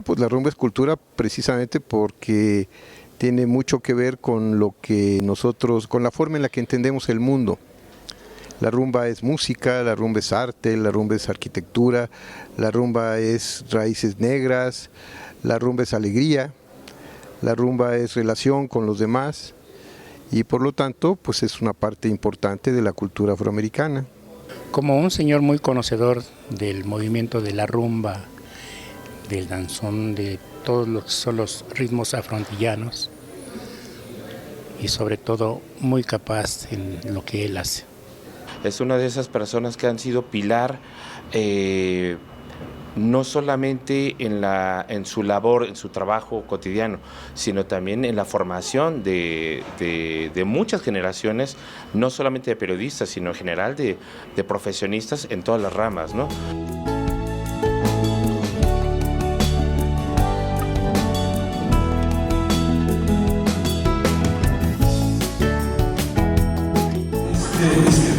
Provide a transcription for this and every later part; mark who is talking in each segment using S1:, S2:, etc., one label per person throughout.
S1: Pues la rumba es cultura precisamente porque tiene mucho que ver con lo que nosotros, con la forma en la que entendemos el mundo. La rumba es música, la rumba es arte, la rumba es arquitectura, la rumba es raíces negras, la rumba es alegría, la rumba es relación con los demás y por lo tanto pues es una parte importante de la cultura afroamericana.
S2: Como un señor muy conocedor del movimiento de la rumba, del danzón, de todos los que son los ritmos afroantillanos y sobre todo muy capaz en lo que él hace.
S3: Es una de esas personas que han sido pilar no solamente en su labor, en su trabajo cotidiano, sino también en la formación de muchas generaciones, no solamente de periodistas, sino en general de profesionistas en todas las ramas, ¿no?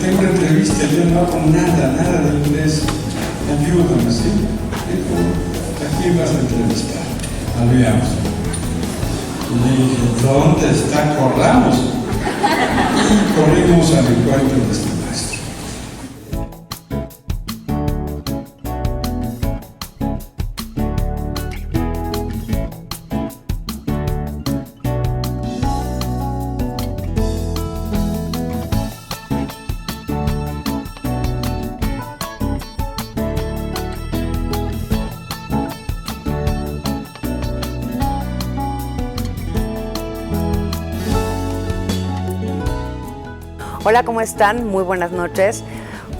S4: Tengo una entrevista, yo no hago nada de inglés, ayúdame, ¿sí? Aquí vas a entrevistar, veamos. Le dije, ¿dónde está? Corramos. Y corrimos al encuentro de este maestro.
S5: Hola, ¿cómo están? Muy buenas noches.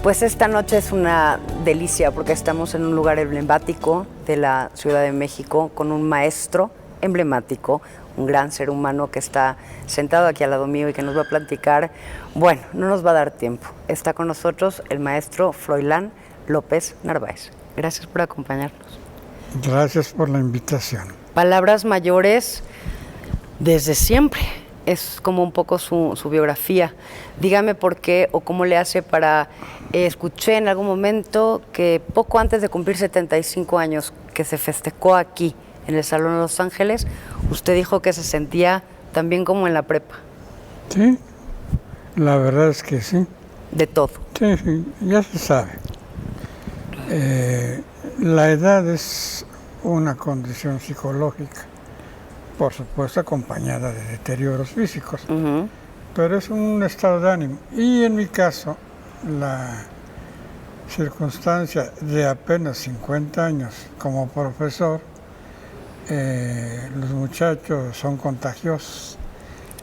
S5: Pues esta noche es una delicia porque estamos en un lugar emblemático de la Ciudad de México con un maestro emblemático, un gran ser humano que está sentado aquí al lado mío y que nos va a platicar. Bueno, no nos va a dar tiempo. Está con nosotros el maestro Froilán López Narváez. Gracias por acompañarnos.
S4: Gracias por la invitación.
S5: Palabras mayores desde siempre. Es como un poco su biografía. Dígame por qué o cómo le hace para... escuché en algún momento que poco antes de cumplir 75 años, que se festejó aquí, en el Salón de Los Ángeles, usted dijo que se sentía también como en la prepa.
S4: Sí, la verdad es que sí.
S5: De todo.
S4: Sí, ya se sabe. La edad es una condición psicológica, por supuesto acompañada de deterioros físicos, pero es un estado de ánimo. Y en mi caso, la circunstancia de apenas 50 años como profesor, los muchachos son contagiosos.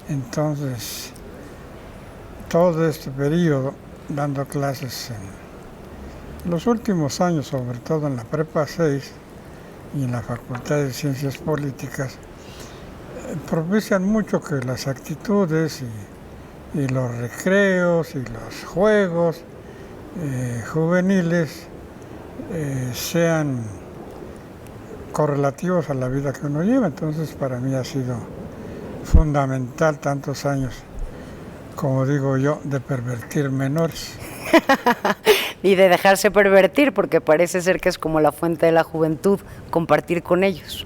S4: Entonces, todo este periodo, dando clases en los últimos años, sobre todo en la Prepa 6 y en la Facultad de Ciencias Políticas, propician mucho que las actitudes y los recreos y los juegos juveniles sean correlativos a la vida que uno lleva. Entonces, para mí ha sido fundamental tantos años, como digo yo, de pervertir menores.
S5: Y de dejarse pervertir, porque parece ser que es como la fuente de la juventud, compartir con ellos.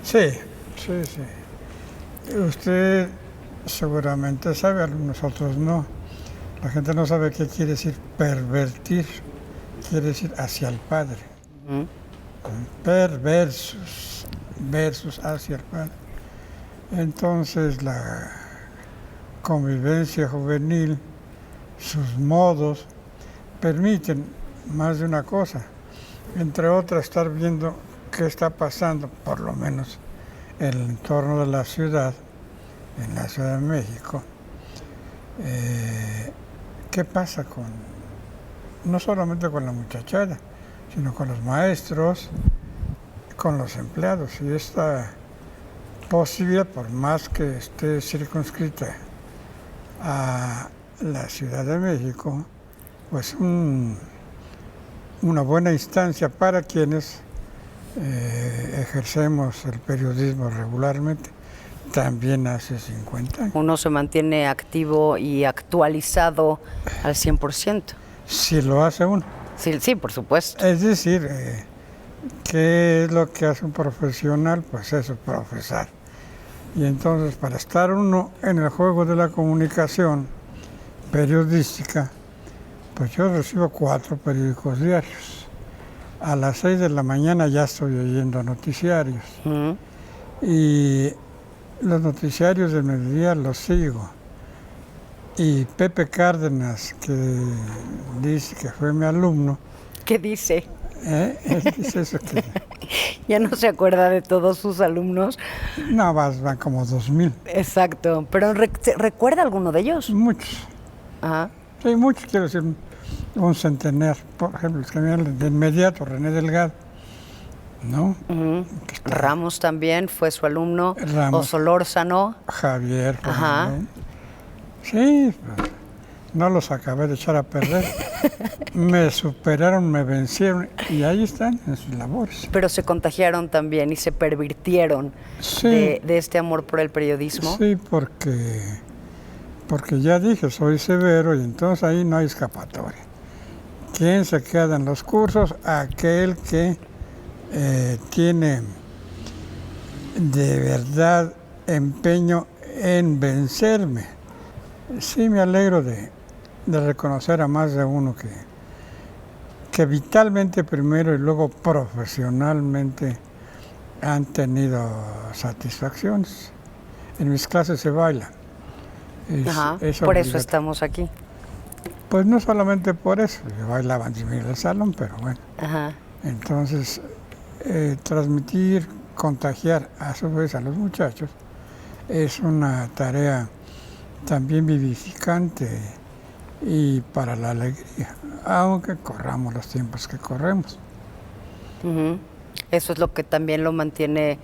S4: Sí. Usted seguramente sabe, nosotros no. La gente no sabe qué quiere decir pervertir, quiere decir hacia el Padre. Perversus, versus hacia el Padre. Entonces la convivencia juvenil, sus modos, permiten más de una cosa. Entre otras, estar viendo qué está pasando, por lo menos el entorno de la ciudad, en la Ciudad de México, qué pasa no solamente con la muchachada, sino con los maestros, con los empleados. Y esta posibilidad, por más que esté circunscrita a la Ciudad de México, pues una buena instancia para quienes ejercemos el periodismo regularmente, también hace 50 años.
S5: Uno se mantiene activo y actualizado al 100%.
S4: Si lo hace uno.
S5: Sí, por supuesto.
S4: Es decir, ¿Qué es lo que hace un profesional? Pues eso, profesar. Y entonces, para estar uno en el juego de la comunicación periodística, pues yo recibo 4 periódicos diarios. A las 6 de la mañana ya estoy oyendo noticiarios. Y los noticiarios de mediodía los sigo. Y Pepe Cárdenas, que dice que fue mi alumno.
S5: ¿Qué dice?
S4: Él dice eso que...
S5: Ya no se acuerda de todos sus alumnos.
S4: No, van como 2000.
S5: Exacto. ¿Pero recuerda alguno de ellos?
S4: Muchos.
S5: Ajá.
S4: Sí, muchos, quiero decir, un centenar. Por ejemplo, que de inmediato, René Delgado. ¿No?
S5: Ramos también fue su alumno.
S4: Ramos.
S5: O Solórzano.
S4: Javier.
S5: Ajá.
S4: También. Sí, no los acabé de echar a perder. Me superaron, me vencieron y ahí están en sus labores.
S5: Pero se contagiaron también y se pervirtieron
S4: Sí.
S5: de este amor por el periodismo.
S4: Sí, porque ya dije, soy severo y entonces ahí no hay escapatoria. ¿Quién se queda en los cursos? Aquel que tiene de verdad empeño en vencerme. Sí, me alegro de reconocer a más de uno que vitalmente primero y luego profesionalmente han tenido satisfacciones. En mis clases se baila.
S5: Ajá, por eso
S4: obligatorio.
S5: estamos aquí.
S4: Pues no solamente por eso, yo bailaba en el salón, pero bueno.
S5: Ajá.
S4: Entonces, transmitir, contagiar a su vez a los muchachos es una tarea también vivificante y para la alegría, aunque corramos los tiempos que corremos.
S5: Eso es lo que también lo mantiene,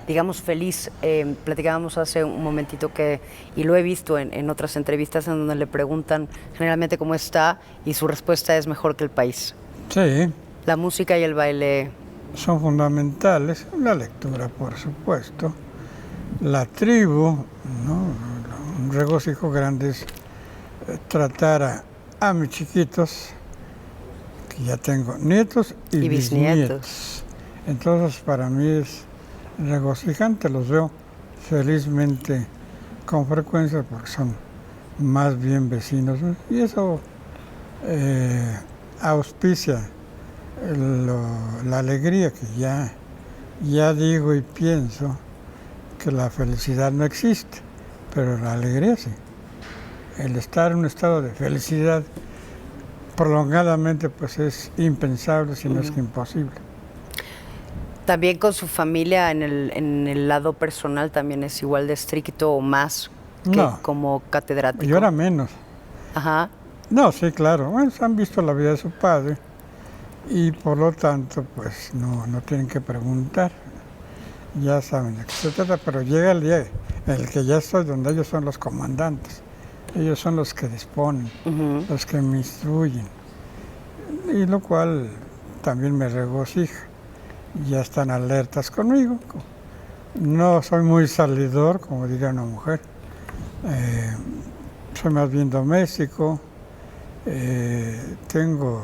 S5: digamos, feliz. Platicábamos hace un momentito y lo he visto en otras entrevistas en donde le preguntan generalmente cómo está y su respuesta es mejor que el país.
S4: Sí.
S5: La música y el baile.
S4: Son fundamentales, la lectura por supuesto, la tribu, ¿no? Un regocijo grande es tratar a mis chiquitos, que ya tengo nietos y bisnietos. Entonces para mí es regocijante, los veo felizmente con frecuencia porque son más bien vecinos, ¿no? Y eso auspicia la alegría que ya digo y pienso que la felicidad no existe, pero la alegría sí. El estar en un estado de felicidad prolongadamente pues es impensable, si no es que imposible.
S5: También con su familia en el lado personal también es igual de estricto o más que
S4: No,
S5: como catedrático.
S4: yo era menos.
S5: Ajá.
S4: No, sí, claro. Bueno, han visto la vida de su padre y por lo tanto pues no tienen que preguntar. Ya saben de qué se trata, pero llega el día el que ya estoy donde ellos son los comandantes. Ellos son los que disponen, los que me instruyen. Y lo cual también me regocija. Ya están alertas conmigo. No soy muy salidor, como diría una mujer. Soy más bien doméstico. Tengo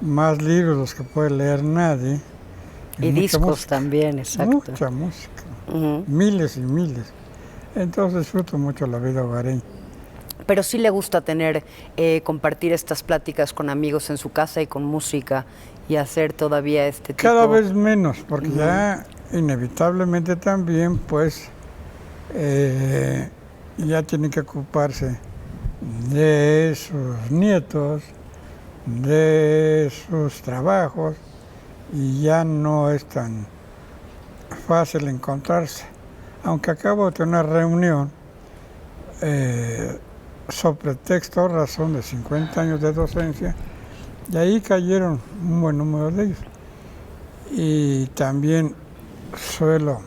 S4: más libros los que puede leer nadie.
S5: Y discos también, exacto.
S4: Mucha música. Miles y miles. Entonces disfruto mucho la vida hogareña.
S5: Pero sí le gusta compartir estas pláticas con amigos en su casa y con música y hacer todavía este tipo...
S4: Cada vez menos, porque ya inevitablemente también pues ya tienen que ocuparse de sus nietos, de sus trabajos y ya no es tan fácil encontrarse. Aunque acabo de tener una reunión sobre pretexto o razón de 50 años de docencia, y ahí cayeron un buen número de ellos. Y también suelo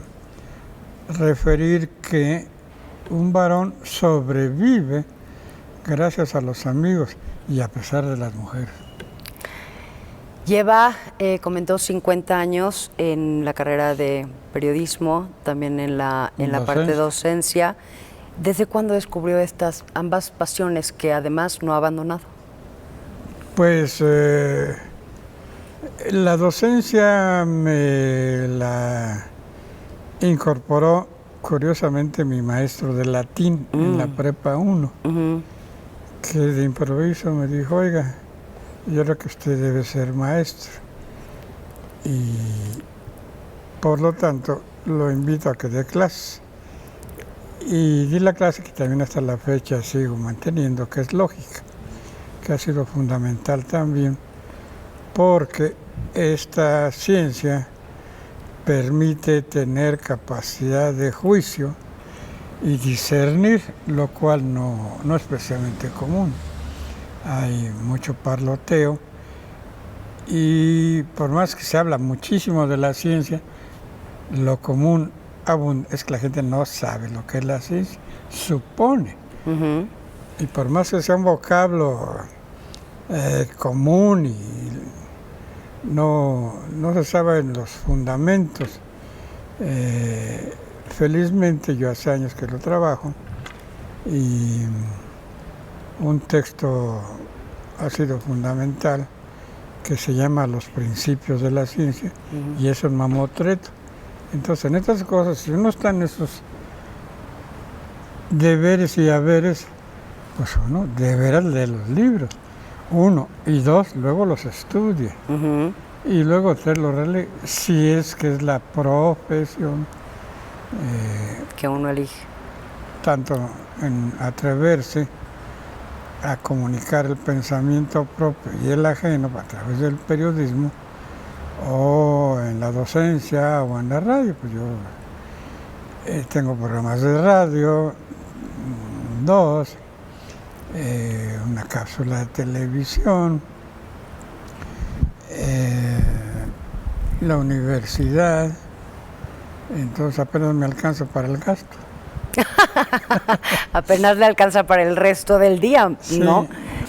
S4: referir que un varón sobrevive gracias a los amigos y a pesar de las mujeres.
S5: Lleva, comentó, 50 años en la carrera de periodismo, también en la parte de docencia. ¿Desde cuándo descubrió ambas pasiones que además no ha abandonado?
S4: Pues La docencia me la incorporó curiosamente mi maestro de latín en la prepa 1, que de improviso me dijo, oiga, yo creo que usted debe ser maestro. Y por lo tanto lo invito a que dé clase. Y di la clase que también hasta la fecha sigo manteniendo, que es lógica, que ha sido fundamental también, porque esta ciencia permite tener capacidad de juicio y discernir, lo cual no es especialmente común. Hay mucho parloteo y por más que se habla muchísimo de la ciencia, lo común es que la gente no sabe lo que es la ciencia, supone. Y por más que sea un vocablo común y no se saben los fundamentos, felizmente yo hace años que lo trabajo y un texto ha sido fundamental que se llama Los principios de la ciencia y es un mamotreto. Entonces en estas cosas, si uno está en esos deberes y haberes, pues uno deberá leer los libros, 1 y 2, luego los estudia y luego 3 los relee, si es que es la profesión
S5: que uno elige.
S4: Tanto en atreverse a comunicar el pensamiento propio y el ajeno a través del periodismo, o en la docencia o en la radio. Pues yo tengo programas de radio, 2, una cápsula de televisión, la universidad, entonces apenas me alcanza para el gasto.
S5: Apenas le alcanza para el resto del día, ¿no?
S4: Sí,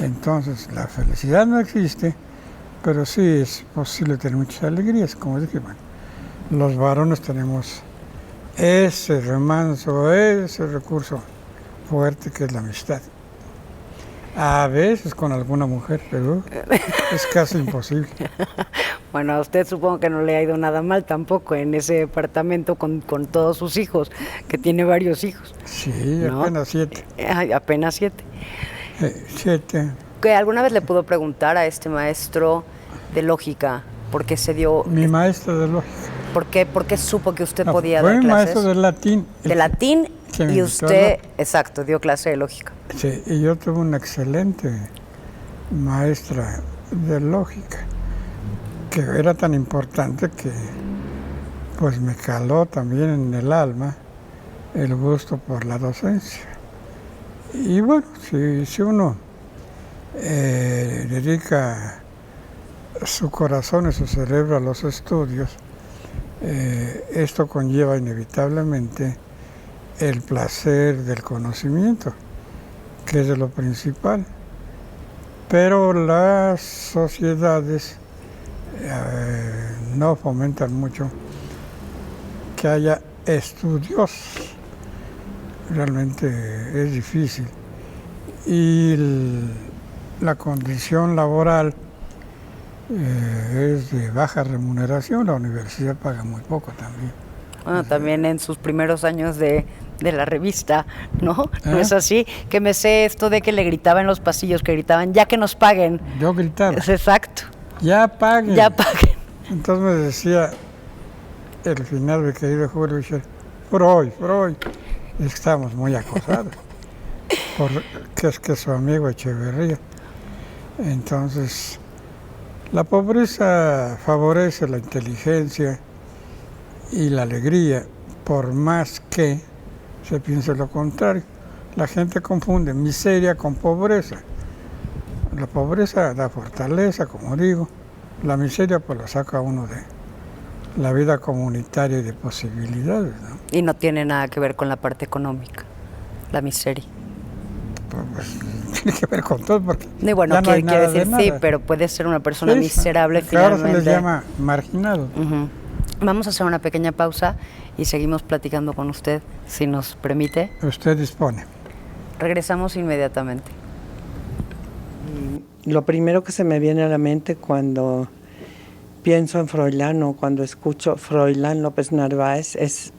S4: entonces la felicidad no existe, pero sí es posible tener muchas alegrías, como dije, bueno, los varones tenemos ese remanso, ese recurso fuerte que es la amistad. A veces con alguna mujer, pero es casi imposible.
S5: Bueno, a usted supongo que no le ha ido nada mal tampoco en ese departamento con todos sus hijos, que tiene varios hijos.
S4: Sí,
S5: ¿no?
S4: apenas 7.
S5: Apenas 7.
S4: 7.
S5: ¿Que alguna vez le pudo preguntar a este maestro de lógica por qué se dio?
S4: Mi maestro de lógica.
S5: ¿Por qué supo que usted podía
S4: fue
S5: dar
S4: mi
S5: clases?
S4: maestro de latín.
S5: De latín y usted, exacto, dio clase de lógica.
S4: Sí, y yo tuve una excelente maestra de lógica, que era tan importante que pues me caló también en el alma el gusto por la docencia. Y bueno, si uno dedica su corazón y su cerebro a los estudios, esto conlleva inevitablemente el placer del conocimiento, que es de lo principal. Pero las sociedades no fomentan mucho que haya estudiosos. Realmente es difícil. Y la condición laboral es de baja remuneración, la universidad paga muy poco también.
S5: Bueno, también en sus primeros años de la revista, ¿no? ¿No es así? Que me sé esto de que le gritaban en los pasillos, que gritaban, ya que nos paguen.
S4: Yo gritaba.
S5: Es exacto.
S4: Ya paguen.
S5: Ya paguen.
S4: Entonces me decía el final de querido Julio Michel, Freud. Y estábamos muy acosados, porque es que su amigo Echeverría. Entonces, la pobreza favorece la inteligencia y la alegría, por más que se piense lo contrario. La gente confunde miseria con pobreza. La pobreza da fortaleza, como digo. La miseria pues lo saca uno de la vida comunitaria y de posibilidades, ¿no?
S5: Y no tiene nada que ver con la parte económica, la miseria.
S4: Pues tiene que ver con todo, porque
S5: y bueno,
S4: ya no hay
S5: quiere
S4: nada
S5: decir,
S4: de
S5: sí,
S4: nada.
S5: pero puede ser una persona miserable
S4: que ahora
S5: finalmente.
S4: se les llama marginado.
S5: Vamos a hacer una pequeña pausa y seguimos platicando con usted, si nos permite.
S4: Usted dispone.
S5: Regresamos inmediatamente.
S6: Lo primero que se me viene a la mente cuando pienso en Froilán, o cuando escucho Froilán López Narváez, es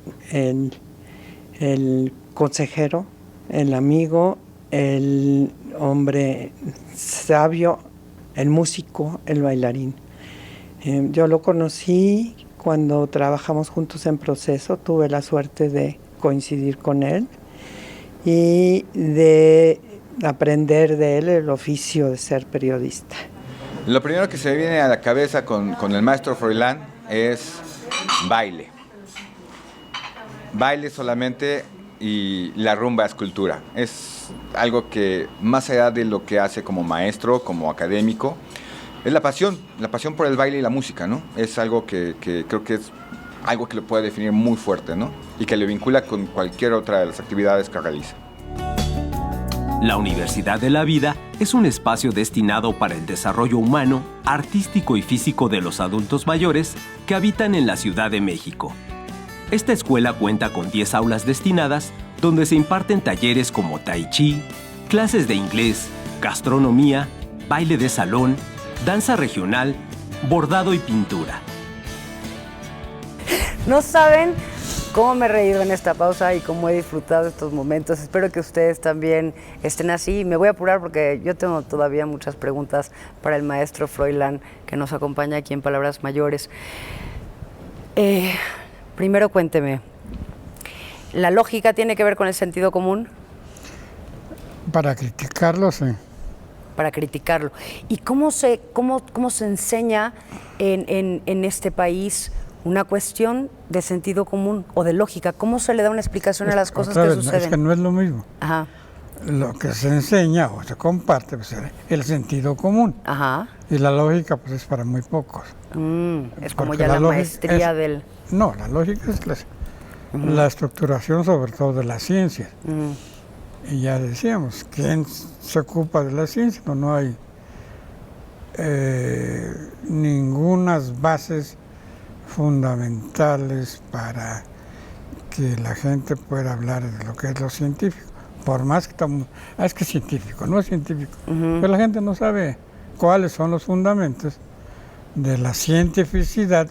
S6: el consejero, el amigo, el hombre sabio, el músico, el bailarín. Yo lo conocí cuando trabajamos juntos en Proceso, tuve la suerte de coincidir con él y de aprender de él el oficio de ser periodista.
S7: Lo primero que se me viene a la cabeza con el maestro Froilán es baile. Baile solamente, y la rumba es cultura. Es algo que, más allá de lo que hace como maestro, como académico, es la pasión por el baile y la música, ¿no? Es algo que creo que es algo que lo puede definir muy fuerte, ¿no? Y que le vincula con cualquier otra de las actividades que realiza.
S8: La Universidad de la Vida es un espacio destinado para el desarrollo humano, artístico y físico de los adultos mayores que habitan en la Ciudad de México. Esta escuela cuenta con 10 aulas destinadas donde se imparten talleres como tai chi, clases de inglés, gastronomía, baile de salón, danza regional, bordado y pintura.
S5: No saben cómo me he reído en esta pausa y cómo he disfrutado estos momentos. Espero que ustedes también estén así. Me voy a apurar porque yo tengo todavía muchas preguntas para el maestro Froilán, que nos acompaña aquí en Palabras Mayores. Primero cuénteme, ¿la lógica tiene que ver con el sentido común?
S4: Para criticarlo, sí.
S5: Para criticarlo. ¿Y cómo se enseña en este país una cuestión de sentido común o de lógica? ¿Cómo se le da una explicación a las cosas que suceden?
S4: Es que no es lo mismo.
S5: Ajá.
S4: Lo que se enseña o se comparte, pues, es el sentido común.
S5: Ajá.
S4: Y la lógica, pues, es para muy pocos.
S5: Es como
S4: Porque
S5: ya la maestría del...
S4: No, la lógica es la estructuración, sobre todo, de las ciencias. Y ya decíamos, ¿quién se ocupa de la ciencia? No hay ningunas bases fundamentales para que la gente pueda hablar de lo que es lo científico. Por más que estamos... es que es científico, no es científico. Pero la gente no sabe cuáles son los fundamentos de la cientificidad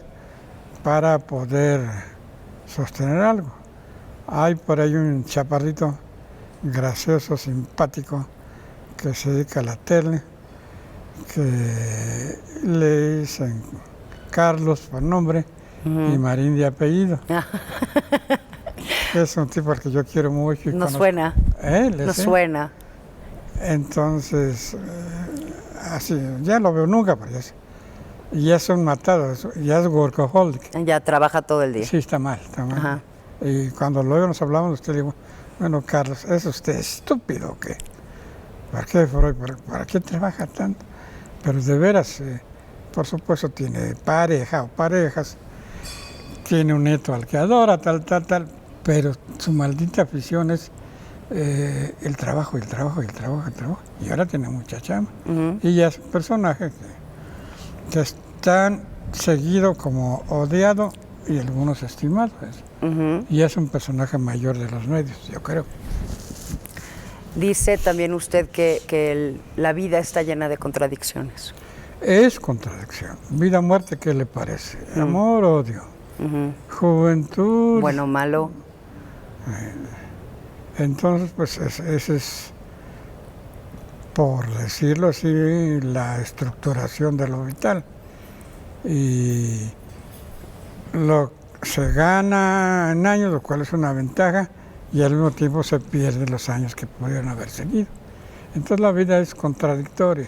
S4: para poder sostener algo. Hay por ahí un chaparrito gracioso, simpático, que se dedica a la tele, que le dicen Carlos por nombre y Marín de apellido. Es un tipo al que yo quiero mucho.
S5: No suena. No suena.
S4: Entonces, así, ya lo veo nunca, pero ya es un matado, ya es workaholic.
S5: Ya trabaja todo el día.
S4: Sí, está mal, está mal. Ajá. Y cuando luego nos hablamos, usted le digo, bueno, Carlos, ¿es usted estúpido o qué? ¿Para qué trabaja tanto? Pero de veras, por supuesto, tiene pareja o parejas, tiene un nieto al que adora, tal, pero su maldita afición es el trabajo. Y ahora tiene mucha chamba. Y ya es un personaje que es tan seguido como odiado y algunos estimados. Y es un personaje mayor de los medios, yo creo.
S5: Dice también usted que la vida está llena de contradicciones.
S4: Es contradicción. Vida, muerte, ¿qué le parece? Amor, odio. Juventud.
S5: Bueno, malo.
S4: Entonces, pues ese es, por decirlo así, la estructuración de lo vital. Y se gana en años, lo cual es una ventaja, y al mismo tiempo se pierden los años que pudieron haber seguido. Entonces la vida es contradictoria,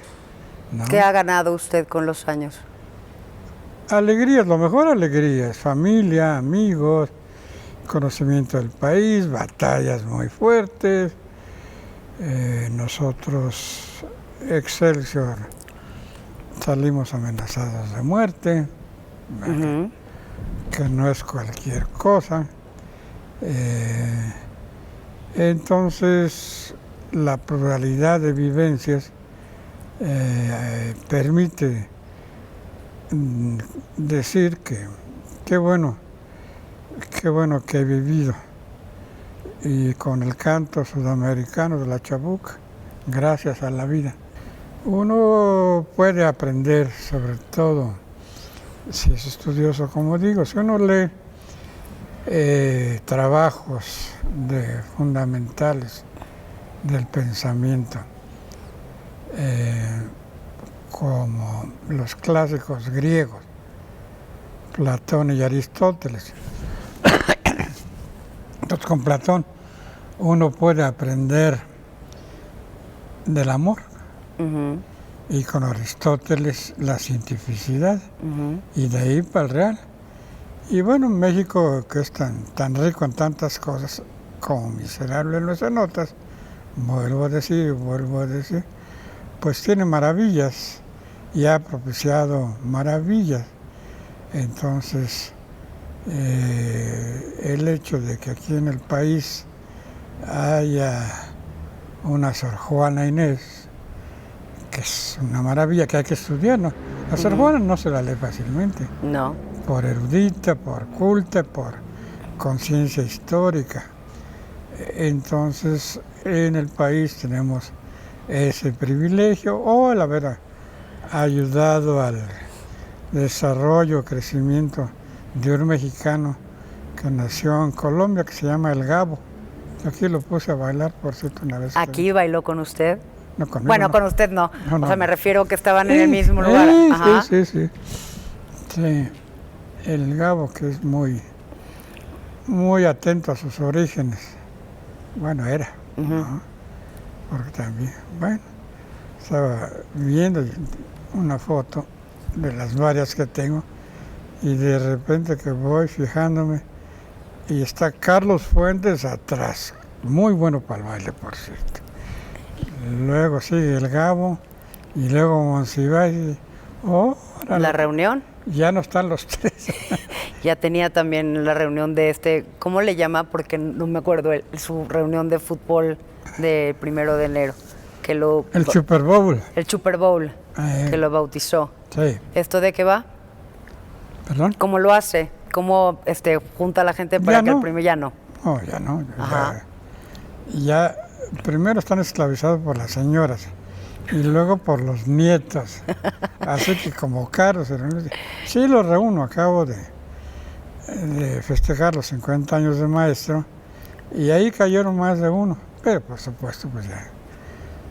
S4: ¿no?
S5: ¿Qué ha ganado usted con los años?
S4: Alegrías, lo mejor alegrías, familia, amigos, conocimiento del país, batallas muy fuertes. Nosotros, Excelsior, salimos amenazados de muerte, que no es cualquier cosa. Entonces, la pluralidad de vivencias permite decir que qué bueno que he vivido, y con el canto sudamericano de la chabuca, gracias a la vida. Uno puede aprender sobre todo si es estudioso, como digo, si uno lee trabajos fundamentales del pensamiento, como los clásicos griegos, Platón y Aristóteles. Entonces, con Platón uno puede aprender del amor, y con Aristóteles la cientificidad, y de ahí para el real. Y bueno, México, que es tan rico en tantas cosas, como miserable en los cenotes, vuelvo a decir, pues tiene maravillas y ha propiciado maravillas. Entonces, el hecho de que aquí en el país haya una Sor Juana Inés, que es una maravilla que hay que estudiar, ¿no? La Sor Juana no se la lee fácilmente.
S5: No.
S4: Por erudita, por culta, por conciencia histórica. Entonces, en el país tenemos ese privilegio, o el haber ayudado al desarrollo, crecimiento de un mexicano que nació en Colombia, que se llama El Gabo. Aquí lo puse a bailar, por cierto, una vez.
S5: ¿Aquí bailó con usted?
S4: No, conmigo,
S5: bueno,
S4: no.
S5: Con usted no.
S4: No.
S5: O sea, me refiero que estaban en el mismo lugar. Ajá.
S4: Sí. El Gabo, que es muy atento a sus orígenes. Bueno, era. ¿No? Porque también, estaba viendo una foto de las varias que tengo, y de repente que voy fijándome, y está Carlos Fuentes atrás, muy bueno para el baile, por cierto. Luego sigue el Gabo, y luego Monsiváis.
S5: ¿La reunión?
S4: Ya no están los tres.
S5: Ya tenía también la reunión de ¿cómo le llama? Porque no me acuerdo, su reunión de fútbol del 1 de enero.
S4: El Super Bowl.
S5: El Super Bowl, que lo bautizó.
S4: Sí.
S5: ¿Esto de qué va?
S4: ¿Perdón?
S5: ¿Cómo lo hace? ¿Cómo junta a la gente para que el primer ya no?
S4: No, ya no.
S5: Ajá.
S4: Ya primero están esclavizados por las señoras y luego por los nietos. Así que como caros. Sí, los reúno. Acabo de festejar los 50 años de maestro, y ahí cayeron más de uno. Pero por supuesto, pues ya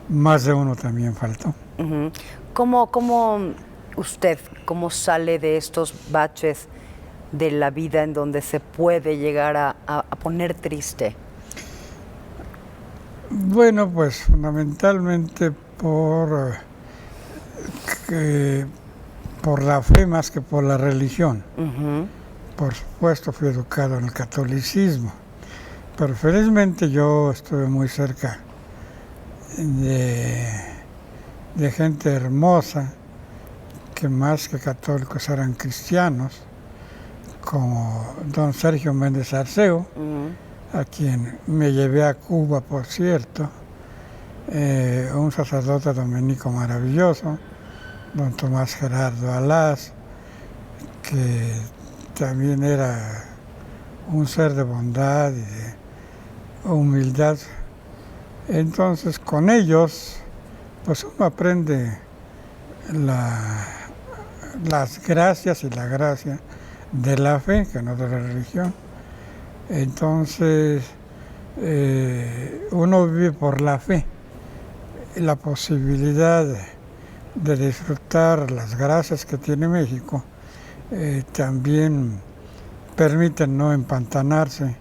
S4: más de uno también faltó.
S5: ¿Cómo usted, cómo sale de estos baches de la vida en donde se puede llegar a poner triste?
S4: Bueno, pues fundamentalmente por la fe más que por la religión. Por supuesto, fui educado en el catolicismo, pero felizmente yo estuve muy cerca de gente hermosa, que más que católicos eran cristianos, como don Sergio Méndez Arceo, a quien me llevé a Cuba, por cierto, un sacerdote dominico maravilloso, don Tomás Gerardo Alás, que también era un ser de bondad y de humildad. Entonces, con ellos, pues uno aprende las gracias y la gracia de la fe, que no de la religión. Entonces, uno vive por la fe, la posibilidad de disfrutar las gracias que tiene México. También permiten no empantanarse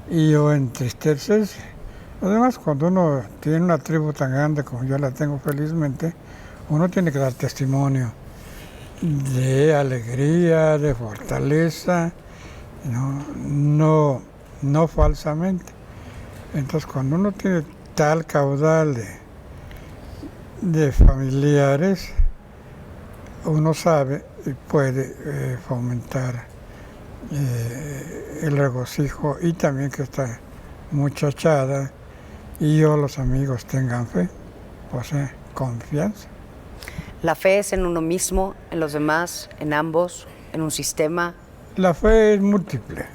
S4: o entristecerse. Además, cuando uno tiene una tribu tan grande como yo la tengo felizmente, uno tiene que dar testimonio de alegría, de fortaleza, no falsamente. Entonces, cuando uno tiene tal caudal de familiares, uno sabe y puede fomentar el regocijo, y también que esta muchachada y los amigos tengan fe, o sea, confianza.
S5: ¿La fe es en uno mismo, en los demás, en ambos, en un sistema?
S4: La fe es múltiple.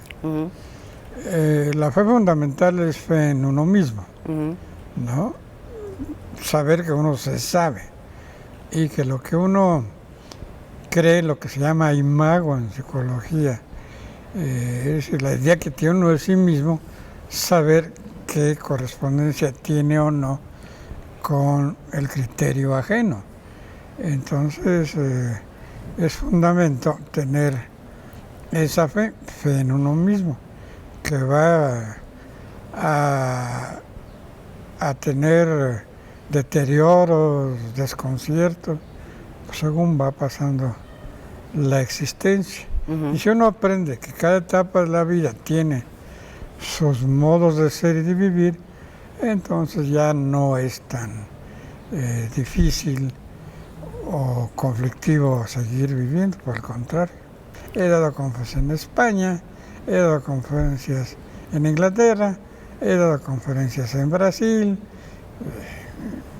S4: La fe fundamental es fe en uno mismo, ¿no? Saber que uno se sabe y que lo que uno cree lo que se llama imago en psicología. Es decir, la idea que tiene uno de sí mismo, saber qué correspondencia tiene o no con el criterio ajeno. Entonces, es fundamento tener esa fe en uno mismo, que va a tener deterioros, desconciertos, según va pasando la existencia. Y si uno aprende que cada etapa de la vida tiene sus modos de ser y de vivir, entonces ya no es tan difícil o conflictivo seguir viviendo, por el contrario. He dado conferencias en España, he dado conferencias en Inglaterra, he dado conferencias en Brasil,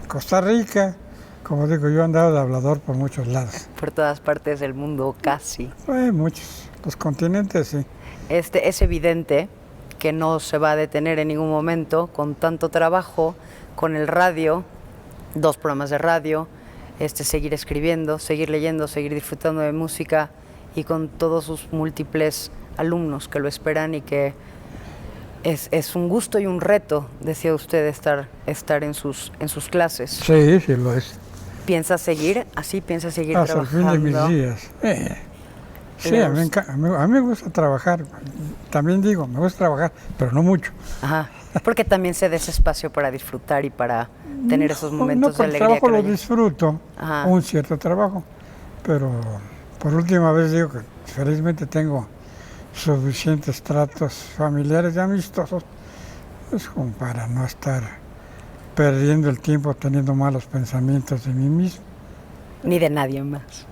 S4: Costa Rica. Como digo, yo he andado de hablador por muchos lados.
S5: Por todas partes del mundo, casi.
S4: Muchos, los continentes sí.
S5: Es evidente que no se va a detener en ningún momento con tanto trabajo, con el radio, 2 programas de radio, seguir escribiendo, seguir leyendo, seguir disfrutando de música y con todos sus múltiples alumnos que lo esperan y que es un gusto y un reto, decía usted, estar en sus clases.
S4: Sí, sí lo es.
S5: ¿Piensa seguir así? ¿Piensa seguir
S4: hasta
S5: trabajando?
S4: el fin de mis días. Sí, a mí me gusta trabajar. También digo, me gusta trabajar, pero no mucho.
S5: Ajá, porque también se da ese espacio para disfrutar y para tener esos momentos de alegría.
S4: El trabajo lo disfruto, un cierto trabajo, pero por última vez digo que felizmente tengo suficientes tratos familiares y amistosos, pues como para no estar perdiendo el tiempo teniendo malos pensamientos de mí mismo.
S5: Ni de nadie más.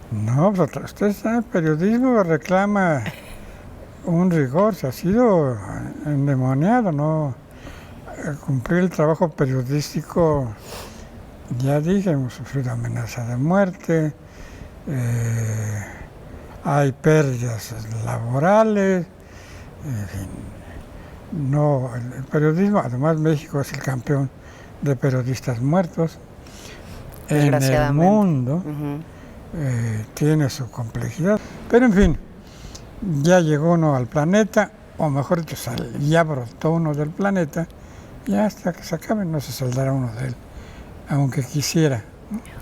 S4: No, pues usted sabe, el periodismo reclama un rigor, se ha sido endemoniado, ¿no? Cumplir el trabajo periodístico, ya dije, hemos sufrido amenaza de muerte, hay pérdidas laborales, en fin. No, el periodismo, además México es el campeón de periodistas muertos en el mundo, tiene su complejidad, pero en fin, ya llegó uno al planeta, o mejor dicho, ya brotó uno del planeta, y hasta que se acabe no se saldrá uno de él, aunque quisiera.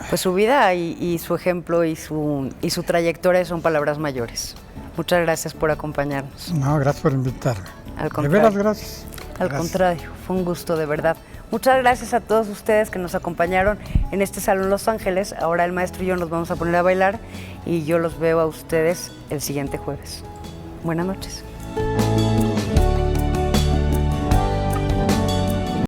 S5: Pues su vida y su ejemplo y su trayectoria son palabras mayores. Muchas gracias por acompañarnos.
S4: No, gracias por invitarme.
S5: Al contrario.
S4: De veras, gracias.
S5: Al contrario, fue un gusto de verdad. Muchas gracias a todos ustedes que nos acompañaron en este Salón Los Ángeles. Ahora el maestro y yo nos vamos a poner a bailar y yo los veo a ustedes el siguiente jueves. Buenas noches.